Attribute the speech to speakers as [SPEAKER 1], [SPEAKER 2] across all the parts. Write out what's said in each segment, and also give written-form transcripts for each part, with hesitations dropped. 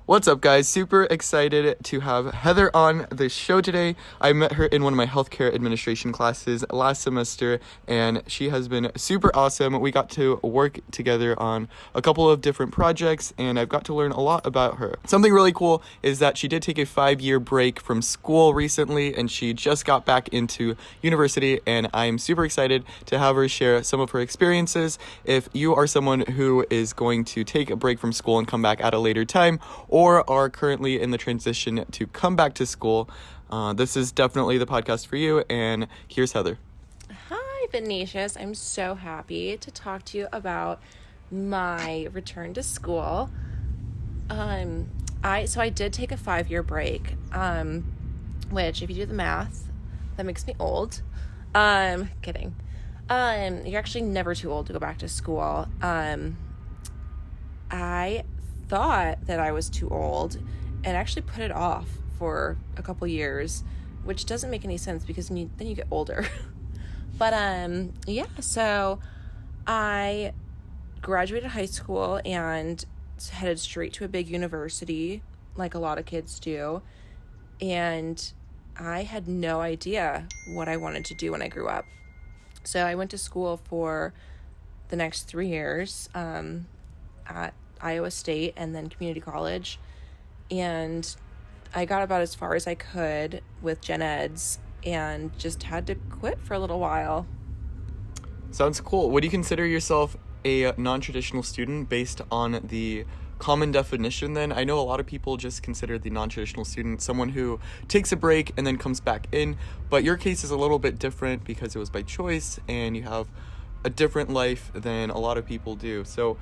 [SPEAKER 1] What's up, guys? Super excited to have Heather on the show today. I met her in one of my healthcare administration classes last semester, and she has been super awesome. We got to work together on a couple of different projects, and I've got to learn a lot about her. Something really cool is that she did take a 5-year break from school recently, and she just got back into university, and I'm super excited to have her share some of her experiences. If you are someone who is going to take a break from school and come back at a later time, or are currently in the transition to come back to school, this is definitely the podcast for you. And here's Heather.
[SPEAKER 2] Hi, Venetius. I'm so happy to talk to you about my return to school. I did take a 5-year break, which, if you do the math, that makes me old. Kidding. You're actually never too old to go back to school. I thought that I was too old and actually put it off for a couple years, which doesn't make any sense because then you get older. But so I graduated high school and headed straight to a big university like a lot of kids do, and I had no idea what I wanted to do when I grew up. So I went to school for the next 3 years at Iowa State and then community college, and I got about as far as I could with gen eds and just had to quit for a little while.
[SPEAKER 1] Sounds cool. Would you consider yourself a non-traditional student based on the common definition then? I know a lot of people just consider the non-traditional student someone who takes a break and then comes back in, but your case is a little bit different because it was by choice and you have a different life than a lot of people do. So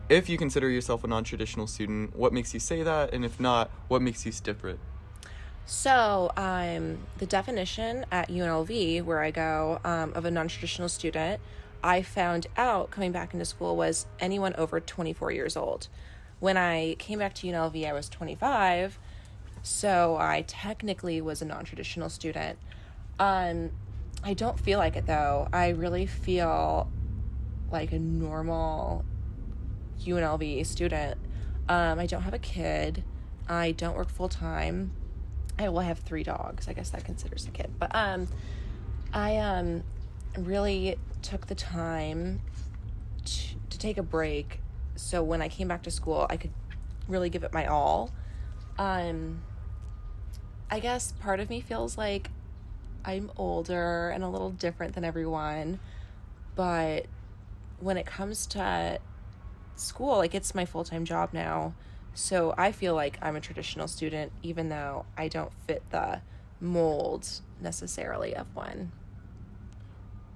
[SPEAKER 1] if you consider yourself a non-traditional student, what makes you say that? And if not, what makes you different?
[SPEAKER 2] So the definition at UNLV, where I go, of a non-traditional student, I found out coming back into school was anyone over 24 years old. When I came back to UNLV, I was 25, so I technically was a non-traditional student. I don't feel like it, though. I really feel like a normal UNLV student. I don't have a kid. I don't work full-time. I will have 3 dogs. I guess that considers a kid. But I really took the time to take a break, so when I came back to school, I could really give it my all. I guess part of me feels like I'm older and a little different than everyone, but when it comes to school, like, it's my full-time job now, so I feel like I'm a traditional student even though I don't fit the mold necessarily of one.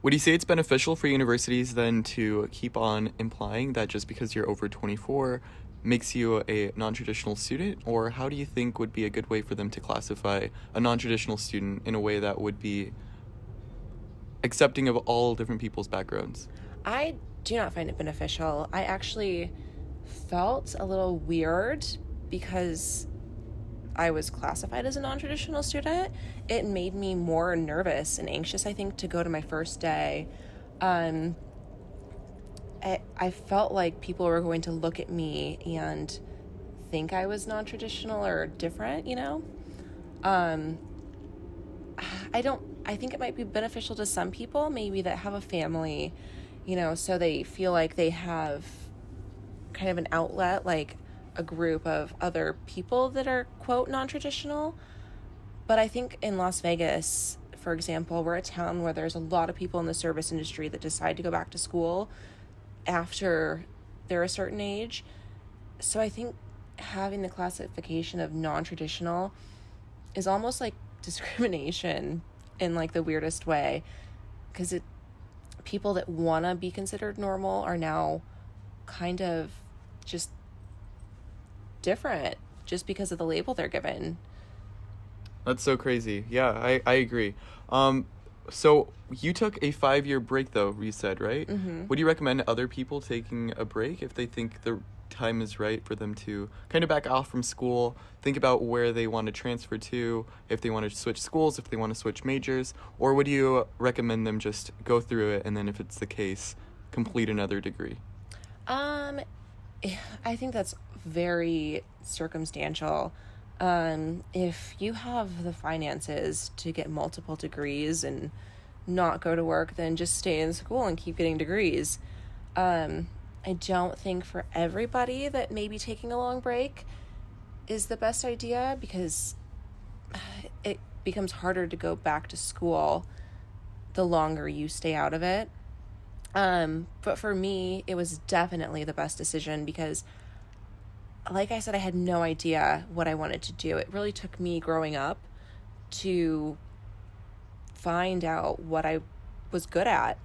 [SPEAKER 1] Would you say it's beneficial for universities then to keep on implying that just because you're over 24 makes you a non-traditional student? Or how do you think would be a good way for them to classify a non-traditional student in a way that would be accepting of all different people's backgrounds?
[SPEAKER 2] I do not find it beneficial. I actually felt a little weird because I was classified as a non-traditional student. It made me more nervous and anxious, I think, to go to my first day. I felt like people were going to look at me and think I was non-traditional or different, I think it might be beneficial to some people, maybe that have a family, so they feel like they have kind of an outlet, like a group of other people that are, quote, non-traditional. But I think in Las Vegas, for example, we're a town where there's a lot of people in the service industry that decide to go back to school after they're a certain age. So I think having the classification of non-traditional is almost like discrimination in like the weirdest way, because people that want to be considered normal are now kind of just different just because of the label they're given.
[SPEAKER 1] That's so crazy. Yeah, I agree. So you took a 5-year break, though, you said, right?
[SPEAKER 2] Mm-hmm.
[SPEAKER 1] Would you recommend other people taking a break if they think the time is right for them to kind of back off from school, think about where they want to transfer to, if they want to switch schools, if they want to switch majors? Or would you recommend them just go through it and then, if it's the case, complete another degree?
[SPEAKER 2] I think that's very circumstantial. If you have the finances to get multiple degrees and not go to work, then just stay in school and keep getting degrees. I don't think for everybody that maybe taking a long break is the best idea, because it becomes harder to go back to school the longer you stay out of it. But for me, it was definitely the best decision because, like I said, I had no idea what I wanted to do. It really took me growing up to find out what I was good at.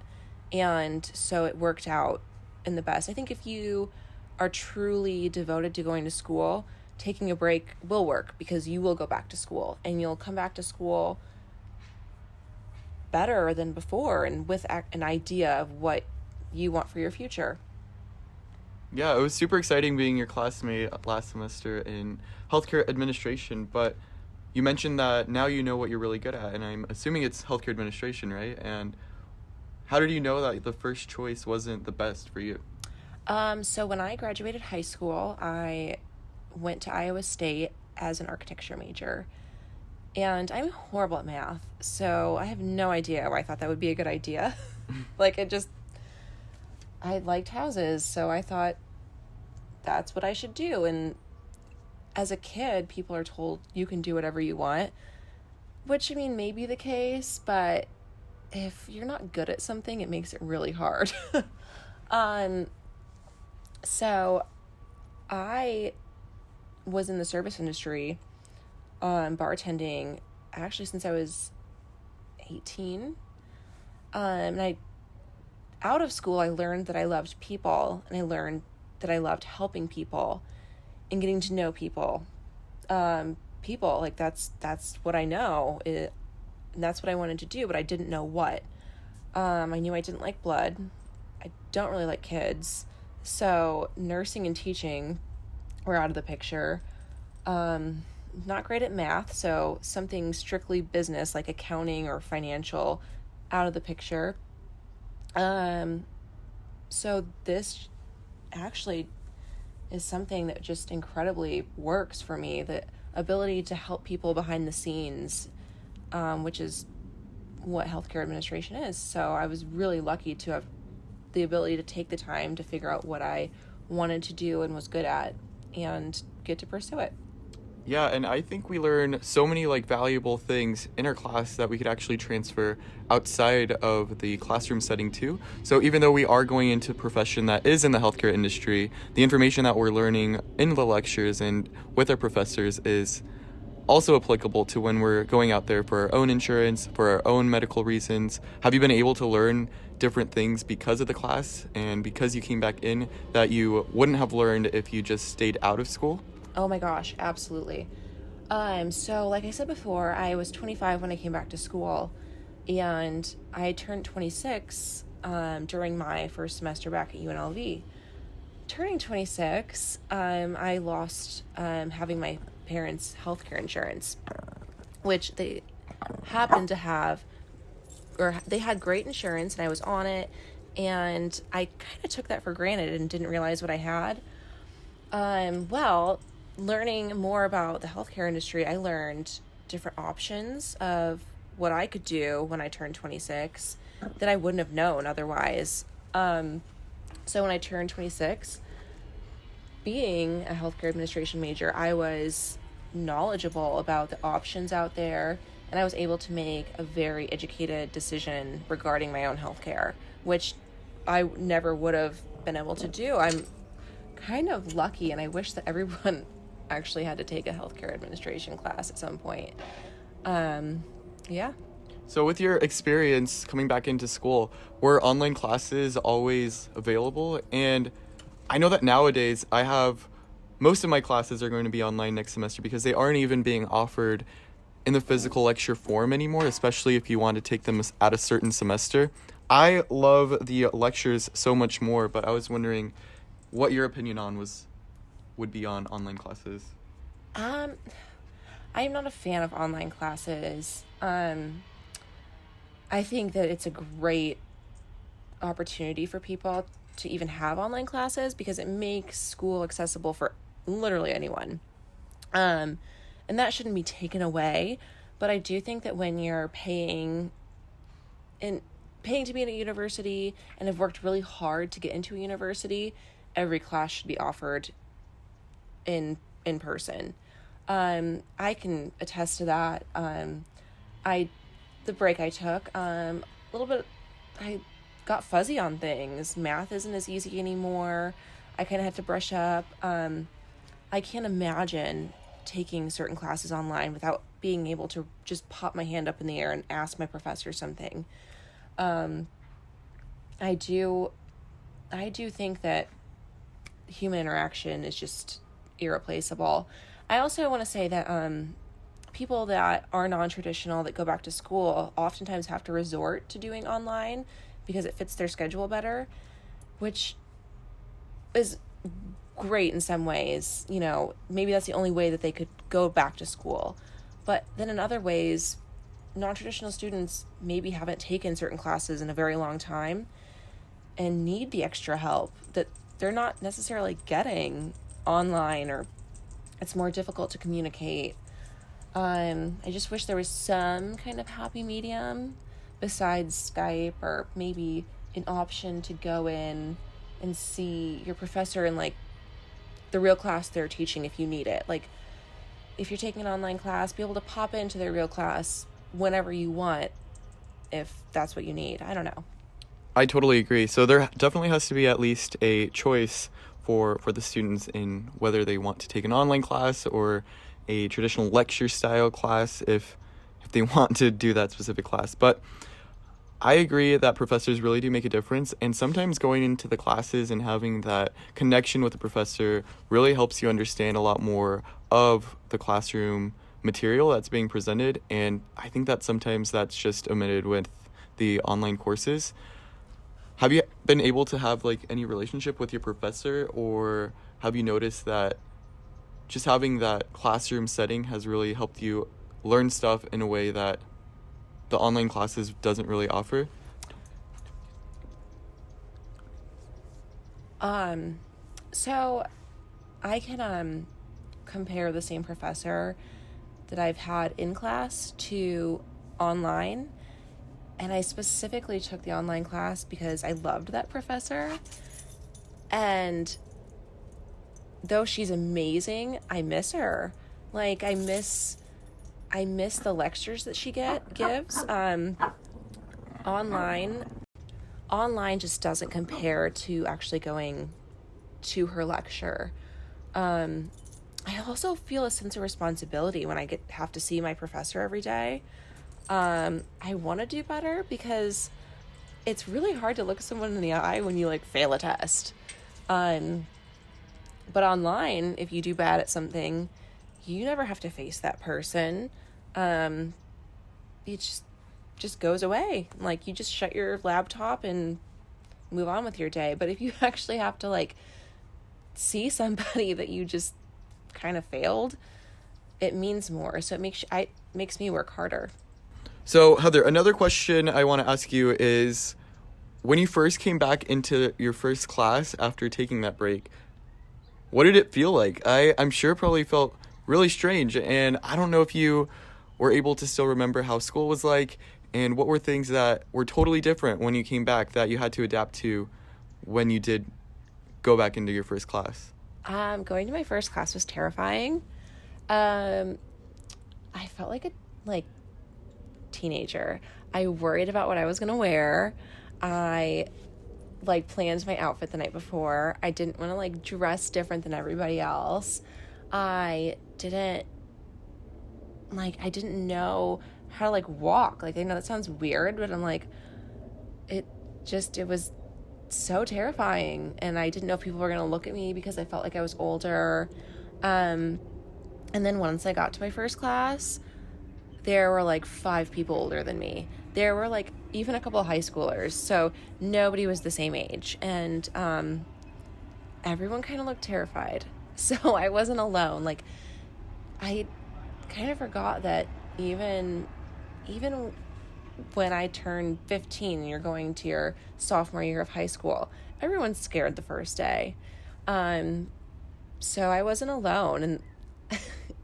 [SPEAKER 2] And so it worked out in the best. I think if you are truly devoted to going to school, taking a break will work because you will go back to school and you'll come back to school better than before and with an idea of what you want for your future.
[SPEAKER 1] Yeah, it was super exciting being your classmate last semester in healthcare administration, but you mentioned that now you know what you're really good at, and I'm assuming it's healthcare administration, right? And how did you know that the first choice wasn't the best for you?
[SPEAKER 2] So when I graduated high school, I went to Iowa State as an architecture major. And I'm horrible at math, so I have no idea why I thought that would be a good idea. I liked houses, so I thought that's what I should do. And as a kid, people are told you can do whatever you want, which, I mean, may be the case, but if you're not good at something, it makes it really hard. So I was in the service industry, bartending, actually since I was 18. And out of school, I learned that I loved people, and I learned that I loved helping people and getting to know people. People, like, that's what I know, and that's what I wanted to do, but I didn't know what. I knew I didn't like blood. I don't really like kids. So nursing and teaching were out of the picture. Not great at math, so something strictly business like accounting or financial out of the picture. So this actually is something that just incredibly works for me, the ability to help people behind the scenes, which is what healthcare administration is. So I was really lucky to have the ability to take the time to figure out what I wanted to do and was good at and get to pursue it.
[SPEAKER 1] Yeah, and I think we learn so many valuable things in our class that we could actually transfer outside of the classroom setting too. So even though we are going into a profession that is in the healthcare industry, the information that we're learning in the lectures and with our professors is also applicable to when we're going out there for our own insurance, for our own medical reasons. Have you been able to learn different things because of the class and because you came back in that you wouldn't have learned if you just stayed out of school?
[SPEAKER 2] Oh my gosh, absolutely. So like I said before, I was 25 when I came back to school, and I turned 26 during my first semester back at UNLV. Turning 26, I lost having my parents' healthcare insurance, which they happened to have, or they had great insurance, and I was on it, and I kind of took that for granted and didn't realize what I had. Learning more about the healthcare industry, I learned different options of what I could do when I turned 26 that I wouldn't have known otherwise. So when I turned 26, being a healthcare administration major, I was knowledgeable about the options out there, and I was able to make a very educated decision regarding my own healthcare, which I never would have been able to do. I'm kind of lucky, and I wish that everyone actually had to take a healthcare administration class at some point. Yeah.
[SPEAKER 1] So with your experience coming back into school, were online classes always available? And I know that nowadays most of my classes are going to be online next semester because they aren't even being offered in the physical lecture form anymore, especially if you want to take them at a certain semester. I love the lectures so much more, but I was wondering what your opinion would be on online classes.
[SPEAKER 2] I'm not a fan of online classes. I think that it's a great opportunity for people to even have online classes because it makes school accessible for literally anyone. And that shouldn't be taken away. But I do think that when you're paying to be in a university and have worked really hard to get into a university, every class should be offered in person. I can attest to that. The break I took, a little bit, I got fuzzy on things. Math isn't as easy anymore. I kind of had to brush up. I can't imagine taking certain classes online without being able to just pop my hand up in the air and ask my professor something. I do think that human interaction is just irreplaceable. I also want to say that people that are non-traditional that go back to school oftentimes have to resort to doing online because it fits their schedule better, which is great in some ways. You know, maybe that's the only way that they could go back to school. But then in other ways, non-traditional students maybe haven't taken certain classes in a very long time and need the extra help that they're not necessarily getting online, or it's more difficult to communicate. I just wish there was some kind of happy medium besides Skype, or maybe an option to go in and see your professor in like the real class they're teaching if you need it. Like if you're taking an online class, be able to pop into their real class whenever you want if that's what you need. I don't know.
[SPEAKER 1] I totally agree. So there definitely has to be at least a choice for the students in whether they want to take an online class or a traditional lecture style class if they want to do that specific class. But I agree that professors really do make a difference, and sometimes going into the classes and having that connection with the professor really helps you understand a lot more of the classroom material that's being presented, and I think that sometimes that's just omitted with the online courses. Have you been able to have like any relationship with your professor, or have you noticed that just having that classroom setting has really helped you learn stuff in a way that the online classes doesn't really offer?
[SPEAKER 2] So I can compare the same professor that I've had in class to online. And I specifically took the online class because I loved that professor. And though she's amazing, I miss her. Like I miss the lectures that she gives. Online just doesn't compare to actually going to her lecture. I also feel a sense of responsibility when I have to see my professor every day. I want to do better because it's really hard to look someone in the eye when you like fail a test. But online, if you do bad at something, you never have to face that person. It just goes away. Like you just shut your laptop and move on with your day. But if you actually have to like see somebody that you just kind of failed, it means more. So it makes me work harder.
[SPEAKER 1] So, Heather, another question I want to ask you is, when you first came back into your first class after taking that break, what did it feel like? I'm sure it probably felt really strange, and I don't know if you were able to still remember how school was like, and what were things that were totally different when you came back that you had to adapt to when you did go back into your first class?
[SPEAKER 2] Going to my first class was terrifying. I felt like a teenager. I worried about what I was gonna wear. I planned my outfit the night before. I didn't want to dress different than everybody else. I didn't know how to walk. I know that sounds weird, but I'm it was so terrifying, and I didn't know if people were gonna look at me because I felt like I was older. And then once I got to my first class, there were 5 people older than me. There were even a couple of high schoolers, so nobody was the same age, and everyone kind of looked terrified. So I wasn't alone. I kind of forgot that even when I turned 15 and you're going to your sophomore year of high school, everyone's scared the first day. So I wasn't alone, and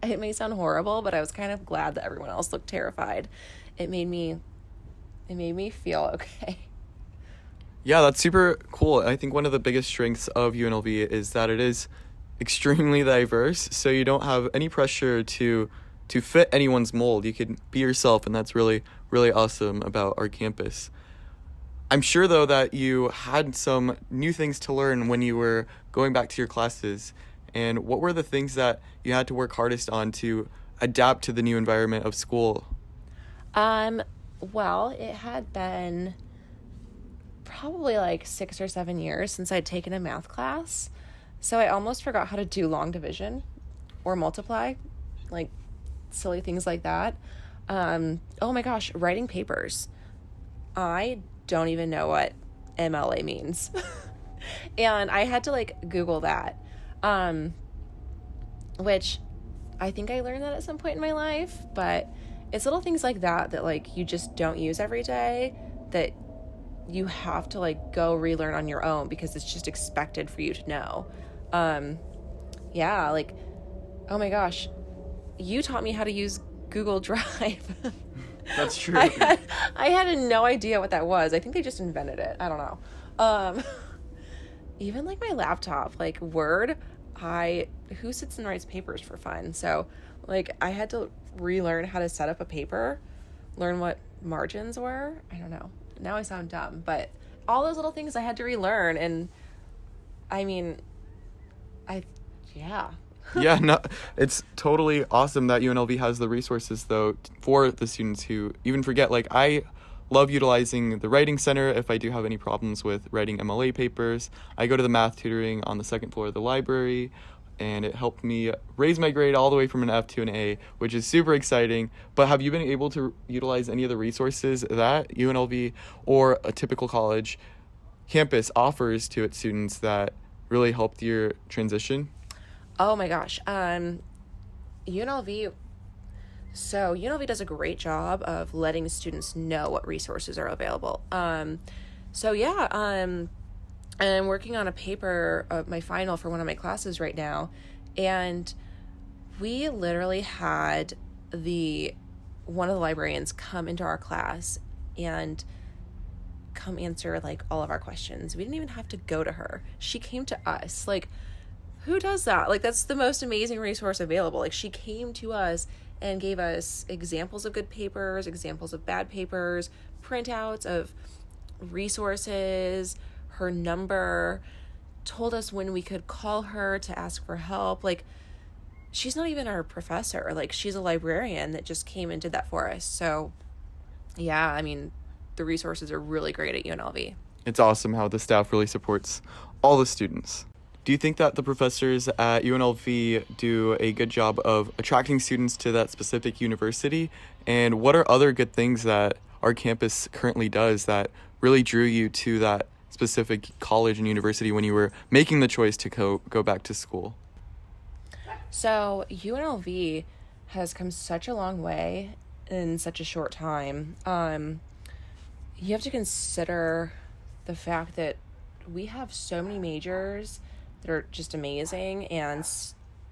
[SPEAKER 2] it may sound horrible, but I was kind of glad that everyone else looked terrified. It made me feel okay.
[SPEAKER 1] Yeah, that's super cool. I think one of the biggest strengths of UNLV is that it is extremely diverse, so you don't have any pressure to fit anyone's mold. You can be yourself, and that's really, really awesome about our campus. I'm sure, though, that you had some new things to learn when you were going back to your classes. And what were the things that you had to work hardest on to adapt to the new environment of school?
[SPEAKER 2] Well, it had been probably like 6 or 7 years since I'd taken a math class. So I almost forgot how to do long division or multiply, like silly things like that. Oh my gosh, writing papers. I don't even know what MLA means. And I had to like Google that, which I think I learned that at some point in my life, but it's little things like that like you just don't use every day that you have to like go relearn on your own because it's just expected for you to know. Yeah, like, oh my gosh, you taught me how to use Google Drive.
[SPEAKER 1] That's true.
[SPEAKER 2] I had no idea what that was. I think they just invented it. I don't know. Even like my laptop, like Word, who sits and writes papers for fun? So like I had to relearn how to set up a paper, learn what margins were. I don't know. Now I sound dumb, but all those little things I had to relearn. And I mean, yeah.
[SPEAKER 1] Yeah, no, it's totally awesome that UNLV has the resources, though, for the students who even forget. Like, I love utilizing the writing center if I do have any problems with writing MLA papers. I go to the math tutoring on the second floor of the library, and it helped me raise my grade all the way from an F to an A, which is super exciting. But have you been able to utilize any of the resources that UNLV or a typical college campus offers to its students that really helped your transition?
[SPEAKER 2] Oh my gosh. UNLV does a great job of letting students know what resources are available. So yeah, I'm working on a paper of my final for one of my classes right now, and we literally had one of the librarians come into our class and come answer like all of our questions. We didn't even have to go to her. She came to us. Like, who does that? Like, that's the most amazing resource available. Like, she came to us and gave us examples of good papers, examples of bad papers, printouts of resources, her number, told us when we could call her to ask for help. Like, she's not even our professor. Like, she's a librarian that just came and did that for us. So, yeah, I mean, the resources are really great at UNLV.
[SPEAKER 1] It's awesome how the staff really supports all the students. Do you think that the professors at UNLV do a good job of attracting students to that specific university? And what are other good things that our campus currently does that really drew you to that specific college and university when you were making the choice to go back to school?
[SPEAKER 2] So UNLV has come such a long way in such a short time. You have to consider the fact that we have so many majors that are just amazing, and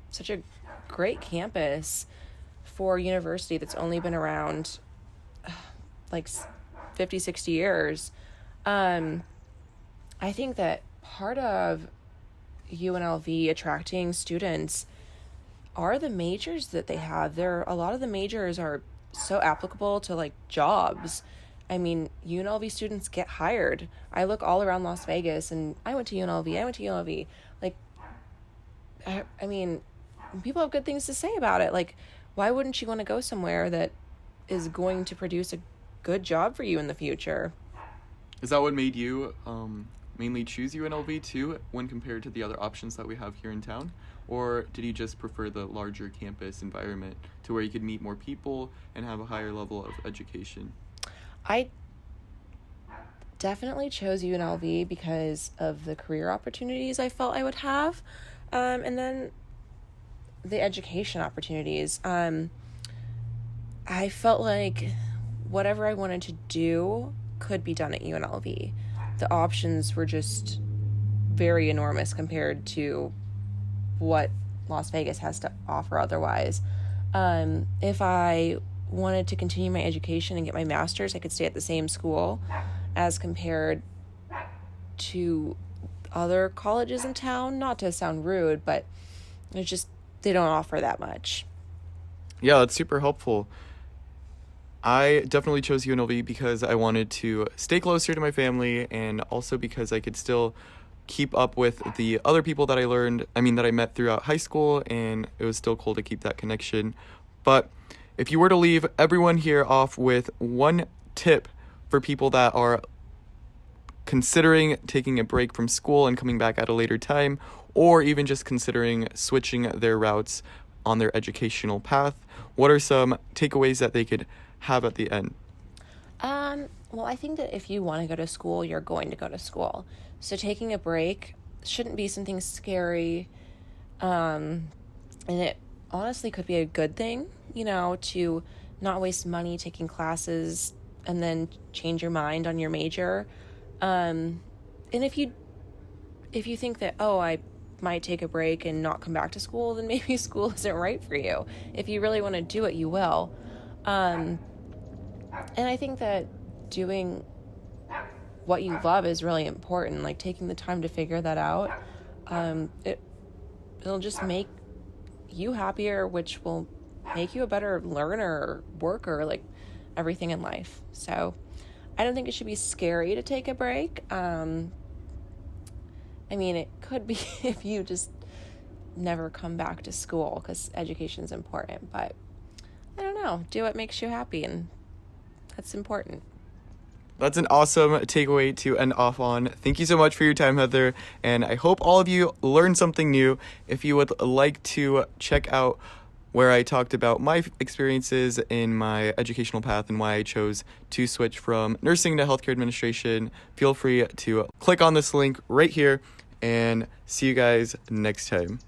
[SPEAKER 2] such a great campus for a university that's only been around like 50, 60 years. I think that part of UNLV attracting students are the majors that they have. A lot of the majors are so applicable to like jobs. I mean, UNLV students get hired. I look all around Las Vegas and I went to UNLV. Like, I mean, people have good things to say about it. Like, why wouldn't you want to go somewhere that is going to produce a good job for you in the future?
[SPEAKER 1] Is that what made you mainly choose UNLV too when compared to the other options that we have here in town? Or did you just prefer the larger campus environment to where you could meet more people and have a higher level of education?
[SPEAKER 2] I definitely chose UNLV because of the career opportunities I felt I would have, and then the education opportunities. I felt like whatever I wanted to do could be done at UNLV. The options were just very enormous compared to what Las Vegas has to offer otherwise. If I wanted to continue my education and get my master's, I could stay at the same school as compared to other colleges in town. Not to sound rude, but it's just they don't offer that much.
[SPEAKER 1] Yeah, that's super helpful. I definitely chose UNLV because I wanted to stay closer to my family, and also because I could still keep up with the other people that I met throughout high school, and it was still cool to keep that connection. But if you were to leave everyone here off with one tip for people that are considering taking a break from school and coming back at a later time, or even just considering switching their routes on their educational path, what are some takeaways that they could have at the end?
[SPEAKER 2] Well, I think that if you want to go to school, you're going to go to school. So taking a break shouldn't be something scary. And it honestly could be a good thing, to not waste money taking classes and then change your mind on your major. And if you think that, I might take a break and not come back to school, then maybe school isn't right for you. If you really want to do it, you will. And I think that doing what you love is really important, like taking the time to figure that out. It'll just make you happier, which will make you a better learner, worker, like everything in life. So I don't think it should be scary to take a break. It could be if you just never come back to school, because education is important, but I don't know, do what makes you happy, and that's important.
[SPEAKER 1] That's an awesome takeaway to end off on. Thank you so much for your time, Heather, and I hope all of you learned something new. If you would like to check out where I talked about my experiences in my educational path and why I chose to switch from nursing to healthcare administration, feel free to click on this link right here, and see you guys next time.